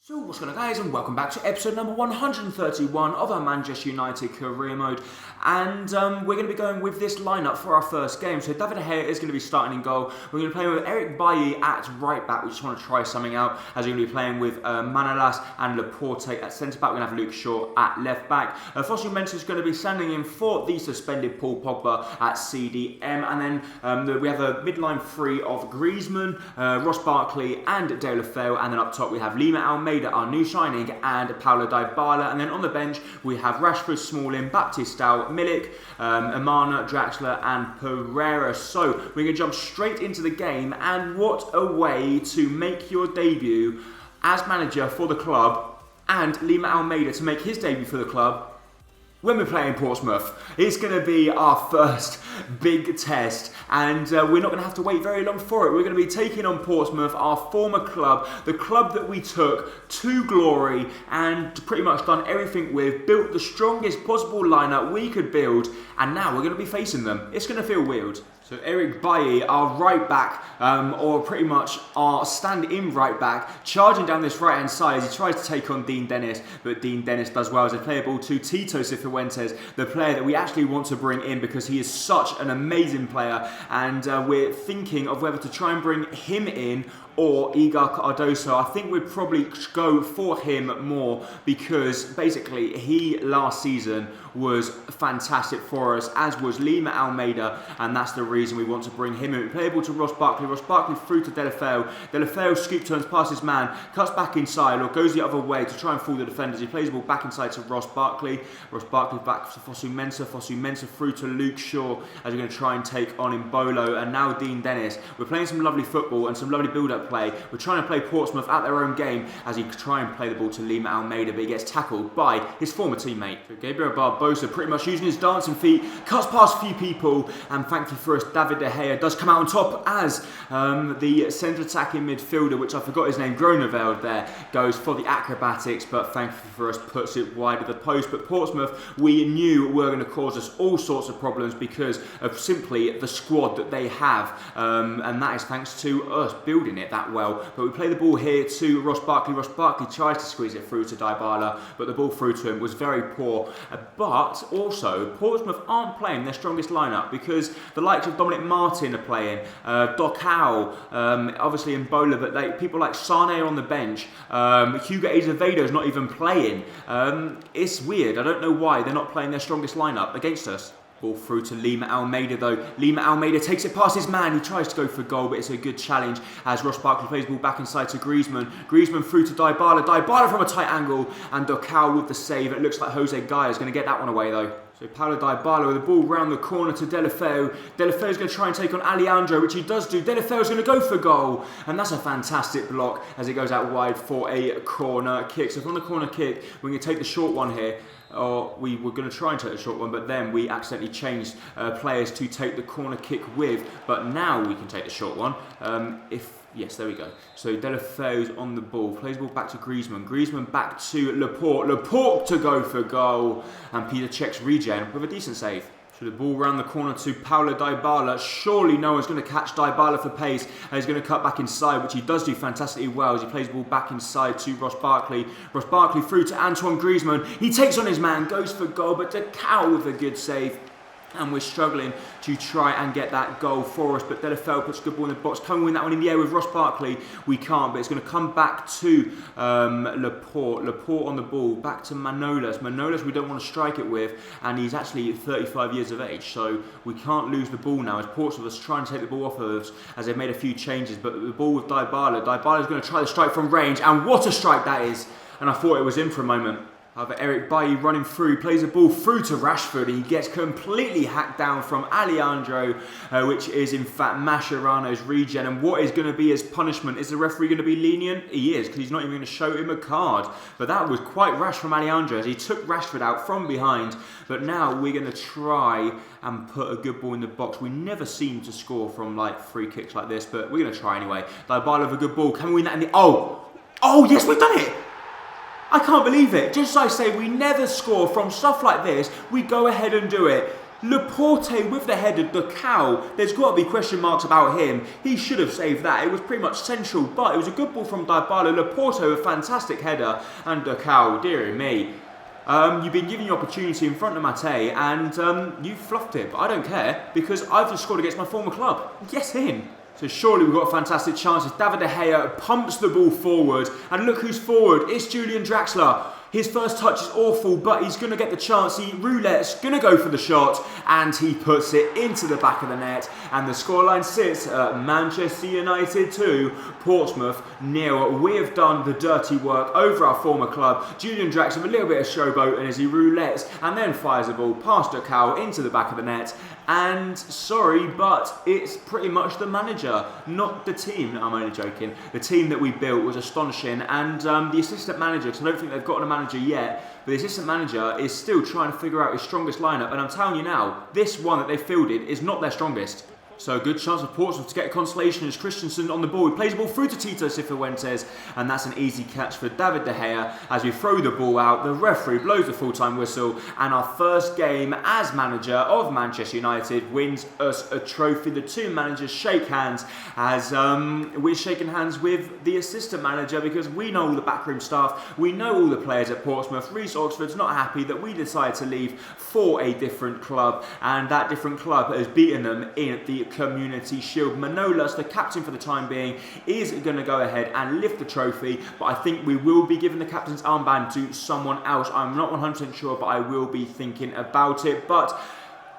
So what's going on, guys, and welcome back to episode number 131 of our Manchester United career mode, and we're going to be going with this lineup for our first game. So David De Gea is going to be starting in goal. We're going to be playing with Eric Bailly at right back. We just want to try something out, as we're going to be playing with Manolas and Laporte at centre back. We're going to have Luke Shaw at left back. Fosu Mensah is going to be standing in for the suspended Paul Pogba at CDM, and then we have a midline three of Griezmann, Ross Barkley and Deulofeu, and then up top we have Lima Almeida, our new signing, and Paulo Dybala. And then on the bench we have Rashford, Smalling, Baptistao, Milik, Amana, Draxler and Pereira. So we're going to jump straight into the game, and what a way to make your debut as manager for the club, and Lima Almeida to make his debut for the club when we're playing Portsmouth. It's going to be our first big test, and we're not going to have to wait very long for it. We're going to be taking on Portsmouth, our former club, the club that we took to glory and pretty much done everything with, built the strongest possible lineup we could build, and now we're going to be facing them. It's going to feel weird. So Eric Bailly, our right back, or pretty much our stand-in right back, charging down this right-hand side as he tries to take on Dean Dennis, but Dean Dennis does well as they play a ball to Tito Cifuentes, the player that we actually want to bring in because he is such an amazing player, and we're thinking of whether to try and bring him in or Igor Cardoso. I think we'd probably go for him more because basically he last season was fantastic for us, as was Lima Almeida, and that's the reason we want to bring him in. We play ball to Ross Barkley through to Deulofeu. Deulofeu scoop turns past his man, cuts back inside or goes the other way to try and fool the defenders. He plays the ball back inside to Ross Barkley back to Fosu Mensah through to Luke Shaw as we're going to try and take on Mbolo, and now Dean Dennis. We're playing some lovely football and some lovely build-up play. We're trying to play Portsmouth at their own game as he try and play the ball to Lima Almeida, but he gets tackled by his former teammate. So Gabriel Barbosa, pretty much using his dancing feet, cuts past a few people, and thankfully for us, David De Gea does come out on top as the centre attacking midfielder, which I forgot his name, Groneveld there, goes for the acrobatics, but thankfully for us puts it wide of the post. But Portsmouth, we knew were going to cause us all sorts of problems because of simply the squad that they have, and that is thanks to us building it that well. But we play the ball here to Ross Barkley. Ross Barkley tries to squeeze it through to Dybala, but the ball through to him was very poor. But also, Portsmouth aren't playing their strongest lineup because the likes of Dominic Martin are playing, Docao, obviously Mbola, but people like Sane are on the bench. Hugo Azevedo is not even playing. It's weird. I don't know why they're not playing their strongest lineup against us. Ball through to Lima Almeida though. Lima Almeida takes it past his man. He tries to go for goal, but it's a good challenge as Ross Barkley plays the ball back inside to Griezmann. Griezmann through to Dybala. Dybala from a tight angle, and Docao with the save. It looks like Jose Gaya is going to get that one away though. So Paulo Dybala with the ball round the corner to Deulofeu. Deulofeu is going to try and take on Alejandro, which he does do. Deulofeu is going to go for goal, and that's a fantastic block as it goes out wide for a corner kick. So from the corner kick, we're going to take the short one here. Or we were going to try and take the short one, but then we accidentally changed players to take the corner kick with. But now we can take the short one. Yes, there we go. So Deulofeu's on the ball, plays the ball back to Griezmann. Griezmann back to Laporte. Laporte to go for goal, and Peter checks regen with a decent save. So the ball round the corner to Paulo Dybala. Surely no one's going to catch Dybala for pace, and he's going to cut back inside, which he does do fantastically well as he plays the ball back inside to Ross Barkley. Ross Barkley through to Antoine Griezmann. He takes on his man, goes for goal, but Docao with a good save. And we're struggling to try and get that goal for us, but Deulofeu puts a good ball in the box. Can we win that one in the air with Ross Barkley? We can't, but it's going to come back to Laporte. Laporte on the ball, back to Manolas. Manolas we don't want to strike it with, and he's actually 35 years of age, so we can't lose the ball now as Portsmouth is trying to take the ball off of us as they've made a few changes. But the ball with Dybala. Dybala's going to try the strike from range, and what a strike that is! And I thought it was in for a moment. However, Eric Bailly running through, plays the ball through to Rashford, and he gets completely hacked down from Alejandro, which is in fact Mascherano's regen. And what is going to be his punishment? Is the referee going to be lenient? He is, because he's not even going to show him a card. But that was quite rash from Alejandro as he took Rashford out from behind. But now we're going to try and put a good ball in the box. We never seem to score from free kicks like this, but we're going to try anyway. Dybala with a good ball. Can we win that in the... Oh, yes, we've done it! I can't believe it. Just as I say, we never score from stuff like this. We go ahead and do it. Laporte with the header, the cow. There's got to be question marks about him. He should have saved that. It was pretty much central, but it was a good ball from Dybala. Laporte, a fantastic header, and the cow, dearie me. You've been given your opportunity in front of Mate, and you fluffed it. But I don't care, because I've just scored against my former club. Get in. So surely we've got a fantastic chance as David De Gea pumps the ball forward. And look who's forward. It's Julian Draxler. His first touch is awful, but he's going to get the chance. Roulette's going to go for the shot, and he puts it into the back of the net. And the scoreline sits at Manchester United 2, Portsmouth 0. We have done the dirty work over our former club. Julian Draxler with a little bit of showboating as he roulettes and then fires a ball past a cow into the back of the net. And sorry, but it's pretty much the manager, not the team. No, I'm only joking. The team that we built was astonishing, and the assistant manager, because I don't think they've gotten a manager yet, but the assistant manager is still trying to figure out his strongest lineup. And I'm telling you now, this one that they fielded is not their strongest. So a good chance for Portsmouth to get a consolation as Christensen on the ball. He plays the ball through to Tito Cifuentes, and that's an easy catch for David De Gea as we throw the ball out. The referee blows the full-time whistle, and our first game as manager of Manchester United wins us a trophy. The two managers shake hands as we're shaking hands with the assistant manager, because we know all the backroom staff, we know all the players at Portsmouth. Reece Oxford's not happy that we decided to leave for a different club, and that different club has beaten them in the Community Shield. Manolas, the captain for the time being, is going to go ahead and lift the trophy, but I think we will be giving the captain's armband to someone else. I'm not 100% sure, but I will be thinking about it. But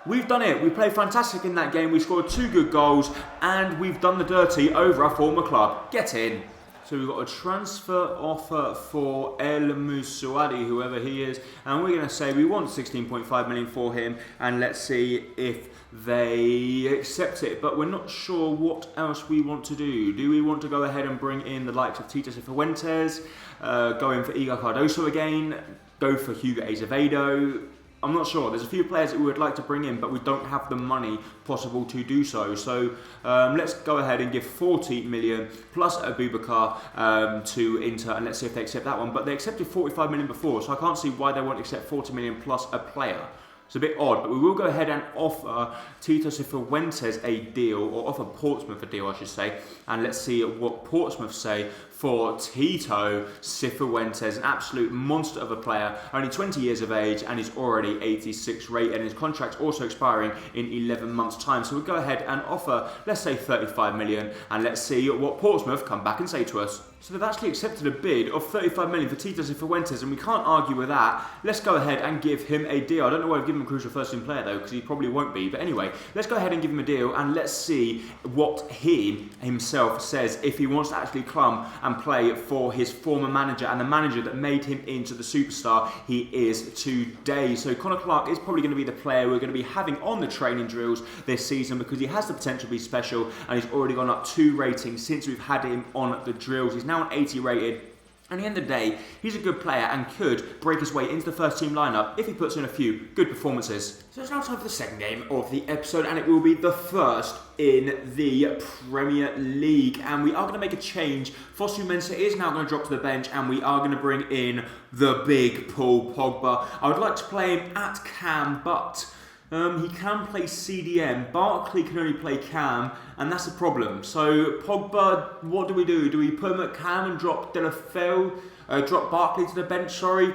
we've done it. We played fantastic in that game. We scored 2 good goals, and we've done the dirty over our former club. Get in. So we've got a transfer offer for El Moussouadi, whoever he is, and we're going to say we want 16.5 million for him, and let's see if they accept it. But we're not sure what else we want to do. Do we want to go ahead and bring in the likes of Tito Cifuentes, go in for Igor Cardoso again, go for Hugo Azevedo? I'm not sure. There's a few players that we would like to bring in, but we don't have the money possible to do so. So let's go ahead and give 40 million plus Abubakar to Inter, and let's see if they accept that one. But they accepted 45 million before, so I can't see why they won't accept 40 million plus a player. It's a bit odd, but we will go ahead and offer Tito Cifuentes a deal, or offer Portsmouth a deal, I should say. And let's see what Portsmouth say for Tito Cifuentes, an absolute monster of a player, only 20 years of age, and he's already 86 rated, and his contract's also expiring in 11 months' time. So we'll go ahead and offer, let's say 35 million, and let's see what Portsmouth come back and say to us. So they've actually accepted a bid of 35 million for Tito Cifuentes, and we can't argue with that. Let's go ahead and give him a deal. I don't know why I've given him a crucial first-team player though, because he probably won't be. But anyway, let's go ahead and give him a deal, and let's see what he himself says if he wants to actually come and play for his former manager and the manager that made him into the superstar he is today. So Connor Clark is probably going to be the player we're going to be having on the training drills this season, because he has the potential to be special, and he's already gone up 2 ratings since we've had him on the drills. He's now an 80 rated. At the end of the day, he's a good player and could break his way into the first team lineup if he puts in a few good performances. So it's now time for the second game of the episode, and it will be the first in the Premier League. And we are going to make a change. Fosu Mensah is now going to drop to the bench, and we are going to bring in the big Paul Pogba. I would like to play him at Cam, but he can play CDM. Barkley can only play Cam, and that's a problem. So Pogba, what do we do? Do we put him at Cam and drop drop Barkley to the bench? Sorry.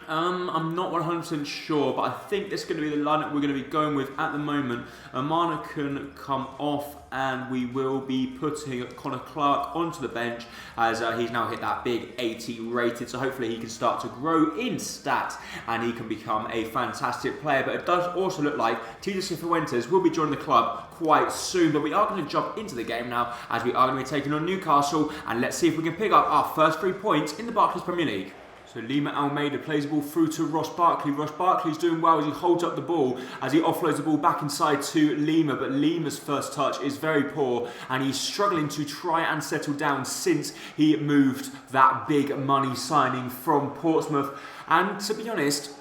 I'm not 100% sure, but I think this is going to be the lineup we're going to be going with at the moment. Amana can come off, and we will be putting Connor Clark onto the bench as he's now hit that big 80 rated. So hopefully he can start to grow in stats and he can become a fantastic player. But it does also look like Tito Cifuentes will be joining the club quite soon. But we are going to jump into the game now as we are going to be taking on Newcastle, and let's see if we can pick up our first 3 points in the Barclays Premier League. So Lima Almeida plays the ball through to Ross Barkley. Ross Barkley's doing well as he holds up the ball, as he offloads the ball back inside to Lima. But Lima's first touch is very poor, and he's struggling to try and settle down since he moved that big money signing from Portsmouth. And to be honest,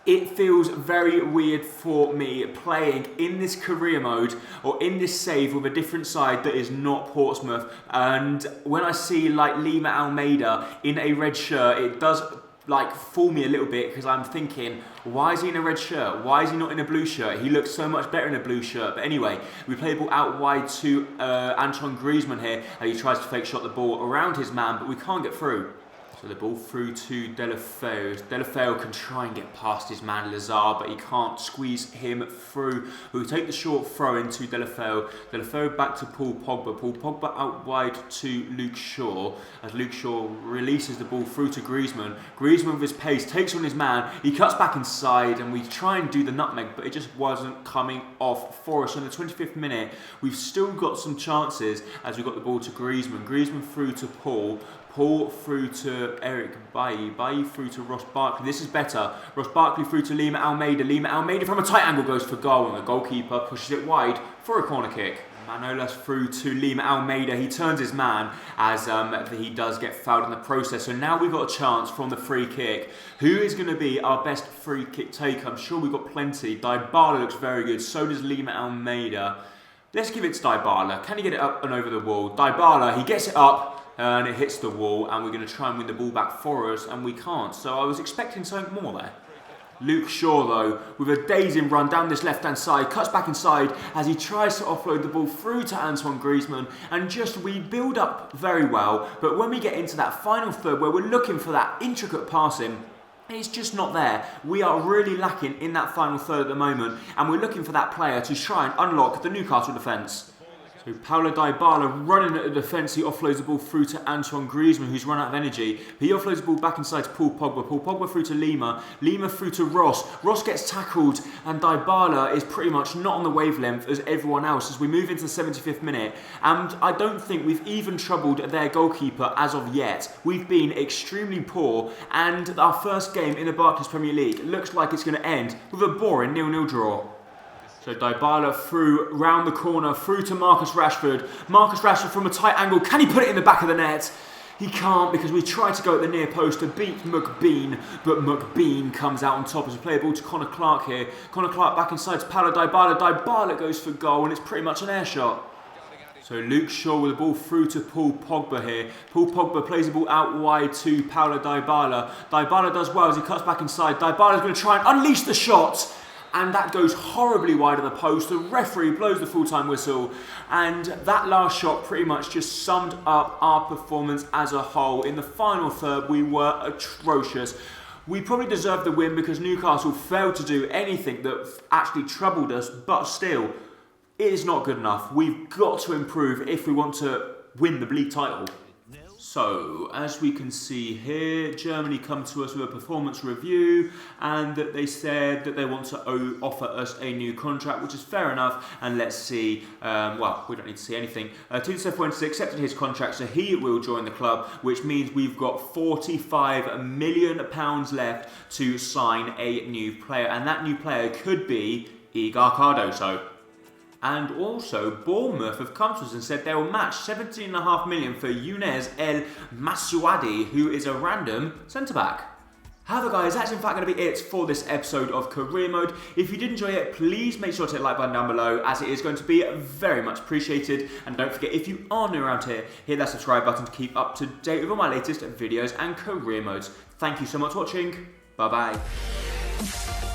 it feels very weird for me playing in this career mode or in this save with a different side that is not Portsmouth. And when I see like Lima Almeida in a red shirt, it does like fool me a little bit, because I'm thinking, why is he in a red shirt? Why is he not in a blue shirt? He looks so much better in a blue shirt. But anyway, we play the ball out wide to Antoine Griezmann here, and he tries to fake shot the ball around his man, but we can't get through. So the ball through to Deulofeu. Deulofeu can try and get past his man Lazard, but he can't squeeze him through. We take the short throw into Deulofeu. Deulofeu back to Paul Pogba. Paul Pogba out wide to Luke Shaw, as Luke Shaw releases the ball through to Griezmann. Griezmann with his pace takes on his man. He cuts back inside, and we try and do the nutmeg, but it just wasn't coming off for us. In the 25th minute, we've still got some chances as we got the ball to Griezmann. Griezmann through to Paul. Paul through to Eric Bailly. Bailly through to Ross Barkley. This is better. Ross Barkley through to Lima Almeida. Lima Almeida from a tight angle goes for goal, and the goalkeeper pushes it wide for a corner kick. Manolas through to Lima Almeida. He turns his man as he does get fouled in the process. So now we've got a chance from the free kick. Who is going to be our best free kick taker? I'm sure we've got plenty. Dybala looks very good. So does Lima Almeida. Let's give it to Dybala. Can he get it up and over the wall? Dybala, he gets it up. And it hits the wall, and we're going to try and win the ball back for us, and we can't. So I was expecting something more there. Luke Shaw, though, with a dazing run down this left-hand side, cuts back inside as he tries to offload the ball through to Antoine Griezmann, and we build up very well, but when we get into that final third where we're looking for that intricate passing, it's just not there. We are really lacking in that final third at the moment, and we're looking for that player to try and unlock the Newcastle defence. So Paulo Dybala running at the defence, he offloads the ball through to Antoine Griezmann, who's run out of energy. He offloads the ball back inside to Paul Pogba. Paul Pogba through to Lima. Lima through to Ross. Ross gets tackled, and Dybala is pretty much not on the wavelength as everyone else as we move into the 75th minute. And I don't think we've even troubled their goalkeeper as of yet. We've been extremely poor, and our first game in the Barclays Premier League looks like it's going to end with a boring 0-0 draw. So Dybala through, round the corner, through to Marcus Rashford. Marcus Rashford from a tight angle. Can he put it in the back of the net? He can't, because we tried to go at the near post to beat McBean, but McBean comes out on top as we play a ball to Connor Clark here. Connor Clark back inside to Paulo Dybala. Dybala goes for goal, and it's pretty much an air shot. So Luke Shaw with the ball through to Paul Pogba here. Paul Pogba plays the ball out wide to Paulo Dybala. Dybala does well as he cuts back inside. Dybala's going to try and unleash the shot. And that goes horribly wide of the post. The referee blows the full-time whistle. And that last shot pretty much just summed up our performance as a whole. In the final third, we were atrocious. We probably deserved the win because Newcastle failed to do anything that actually troubled us. But still, it is not good enough. We've got to improve if we want to win the league title. So, as we can see here, Germany come to us with a performance review, and that they said that they want to offer us a new contract, which is fair enough. And let's see, well, we don't need to see anything. Tudor Fuentes accepted his contract, so he will join the club, which means we've got £45 million left to sign a new player, and that new player could be Igor Cardoso. And also, Bournemouth have come to us and said they will match $17.5 million for Younes El Masouadi, who is a random centre-back. However guys, that's in fact going to be it for this episode of Career Mode. If you did enjoy it, please make sure to hit the like button down below, as it is going to be very much appreciated. And don't forget, if you are new around here, hit that subscribe button to keep up to date with all my latest videos and career modes. Thank you so much for watching. Bye bye.